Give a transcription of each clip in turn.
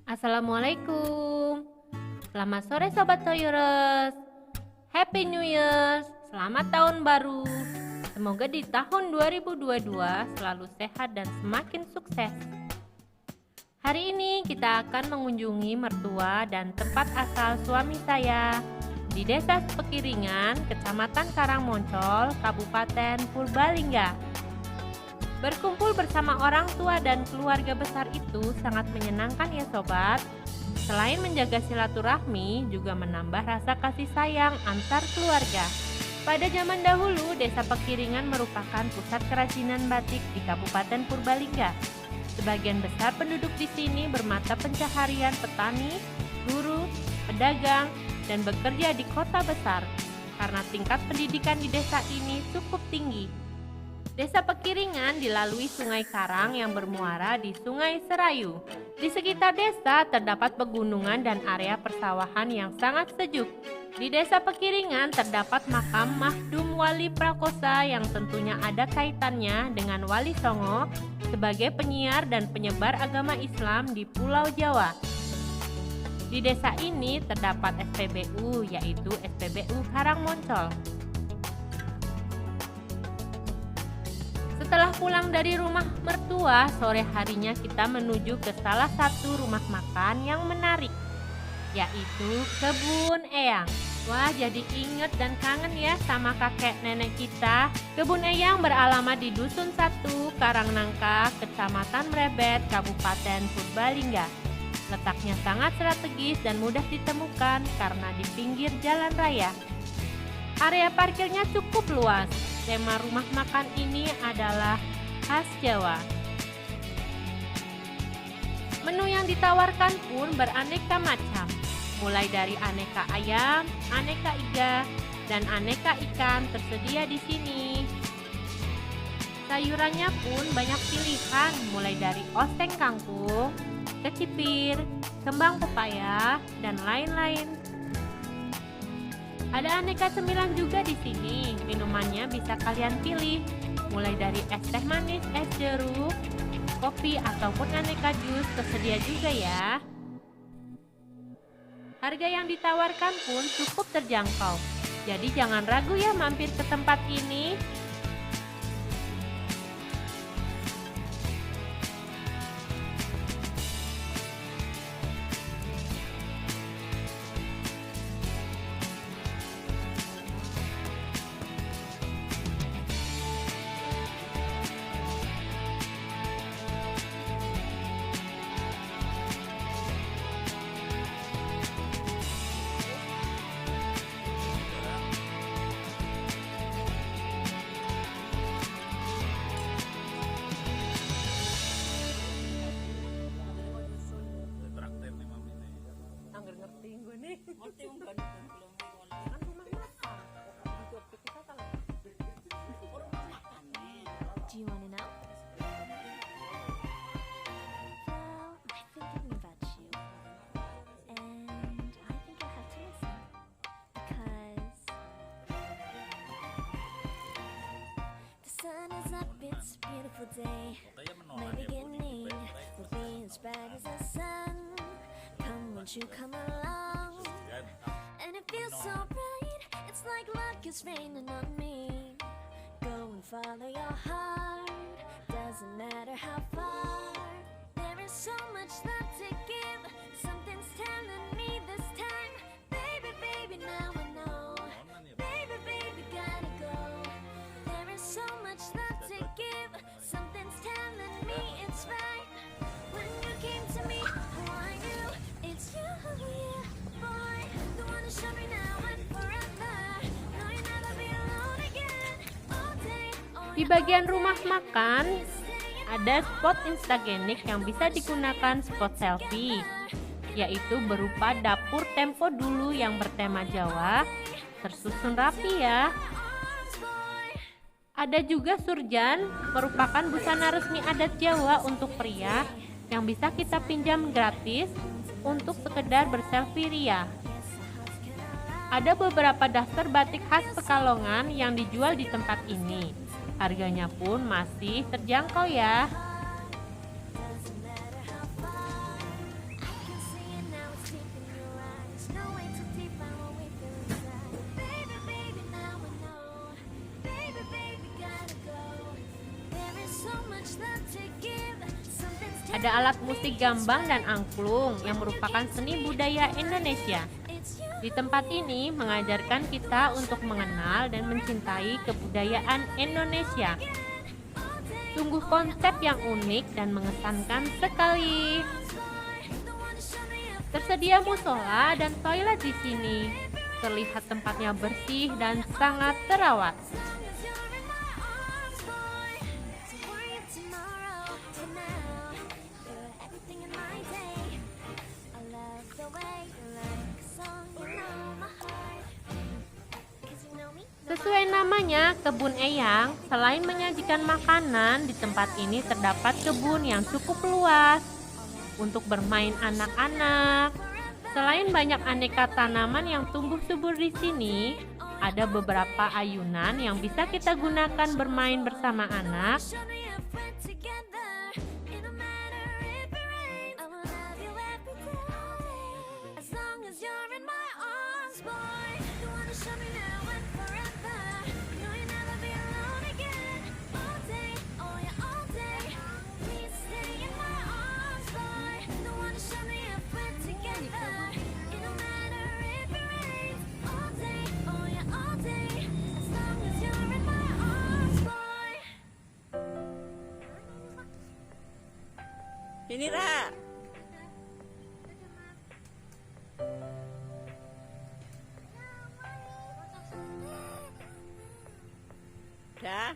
Assalamualaikum. Selamat sore Sobat Toyores. Happy New Year. Selamat tahun baru. Semoga di tahun 2022 selalu sehat dan semakin sukses. Hari ini kita akan mengunjungi mertua dan tempat asal suami saya di Desa Pekiringan, Kecamatan Karangmoncol, Kabupaten Purbalingga. Berkumpul bersama orang tua dan keluarga besar itu sangat menyenangkan ya sobat. Selain menjaga silaturahmi, juga menambah rasa kasih sayang antar keluarga. Pada zaman dahulu, Desa Pekiringan merupakan pusat kerajinan batik di Kabupaten Purbalingga. Sebagian besar penduduk di sini bermata pencaharian petani, buruh, pedagang, dan bekerja di kota besar. Karena tingkat pendidikan di desa ini cukup tinggi. Desa Pekiringan dilalui Sungai Karang yang bermuara di Sungai Serayu. Di sekitar desa terdapat pegunungan dan area persawahan yang sangat sejuk. Di Desa Pekiringan terdapat makam Mahdum Wali Prakosa yang tentunya ada kaitannya dengan Wali Songo sebagai penyiar dan penyebar agama Islam di Pulau Jawa. Di desa ini terdapat SPBU, yaitu SPBU Karangmoncol. Setelah pulang dari rumah mertua, sore harinya kita menuju ke salah satu rumah makan yang menarik, yaitu Kebun Eyang. Wah, jadi inget dan kangen ya sama kakek nenek kita. Kebun Eyang beralamat di Dusun 1, Karangnangka, Kecamatan Mrebet, Kabupaten Purbalingga. Letaknya sangat strategis dan mudah ditemukan karena di pinggir jalan raya. Area parkirnya cukup luas. Tema rumah makan ini adalah khas Jawa. Menu yang ditawarkan pun beraneka macam, mulai dari aneka ayam, aneka iga, dan aneka ikan tersedia di sini. Sayurannya pun banyak pilihan, mulai dari oseng kangkung, kecipir, kembang pepaya, dan lain-lain. Ada aneka cemilan juga di sini. Minumannya bisa kalian pilih, mulai dari es teh manis, es jeruk, kopi ataupun aneka jus tersedia juga ya. Harga yang ditawarkan pun cukup terjangkau. Jadi jangan ragu ya mampir ke tempat ini. Do you want to know? Well, I've been thinking about you, and I think you'll have to listen, because the sun is up, it's a beautiful day. My beginning will be as bright as the sun. Come, won't you come along? And it feels so bright, it's like luck is raining on me. Go and follow your heart, doesn't matter how far. There is so much love to give, something's telling me this time. Baby, baby, now I know. Baby, baby, gotta go. There is so much love to give, something's telling me it's right. When you came to me, oh, I knew it's you, yeah, boy. The one who showed me now and forever. No, you'll never be alone again. All day, all Di bagian rumah makan, ada spot instagenik yang bisa digunakan spot selfie, yaitu berupa dapur tempo dulu yang bertema Jawa, tersusun rapi ya. Ada juga surjan, merupakan busana resmi adat Jawa untuk pria yang bisa kita pinjam gratis untuk sekedar berselfie ria. Ada beberapa daster batik khas Pekalongan yang dijual di tempat ini. Harganya pun masih terjangkau ya. There's no way to define what we feel inside. Baby, baby, now I know. Baby, baby, gotta go. There is so much love to give. Something's Ada alat musik gambang dan angklung yang merupakan seni budaya Indonesia. it's you. Di tempat ini mengajarkan kita untuk mengenal dan mencintai kebudayaan Indonesia. Sungguh konsep yang unik dan mengesankan sekali. Tersedia musola dan toilet di sini. Terlihat tempatnya bersih dan sangat terawat. Sesuai namanya, Kebun Eyang, selain menyajikan makanan, di tempat ini terdapat kebun yang cukup luas untuk bermain anak-anak. Selain banyak aneka tanaman yang tumbuh subur di sini, ada beberapa ayunan yang bisa kita gunakan bermain bersama anak. Ini Ra. Dah.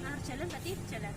Harus jalan berarti jalan.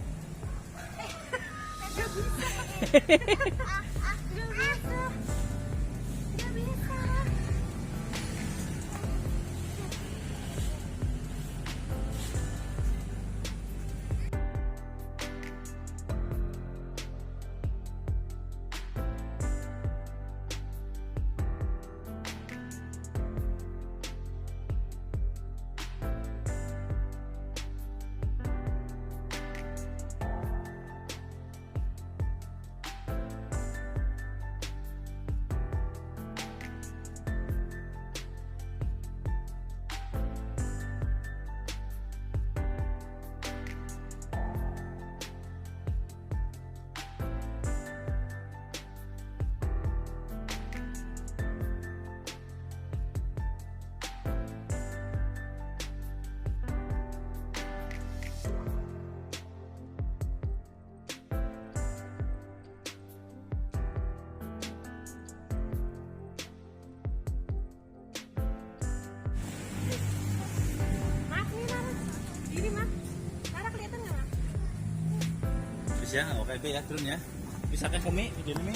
Ya, oke ya, turun ya. Bisa kan kami video ini?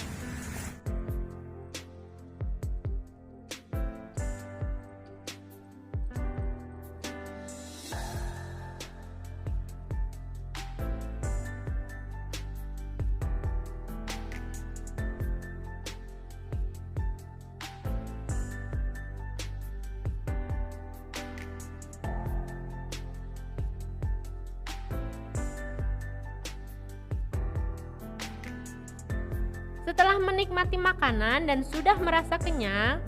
Setelah menikmati makanan dan sudah merasa kenyang,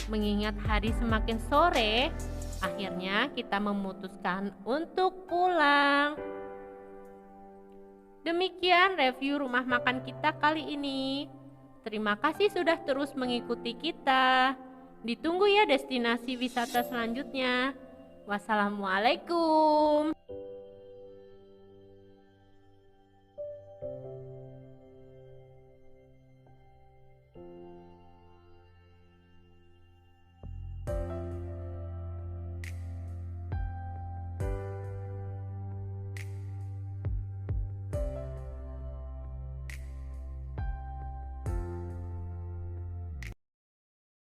mengingat hari semakin sore, akhirnya kita memutuskan untuk pulang. Demikian review rumah makan kita kali ini. Terima kasih sudah terus mengikuti kita. Ditunggu ya destinasi wisata selanjutnya. Wassalamualaikum.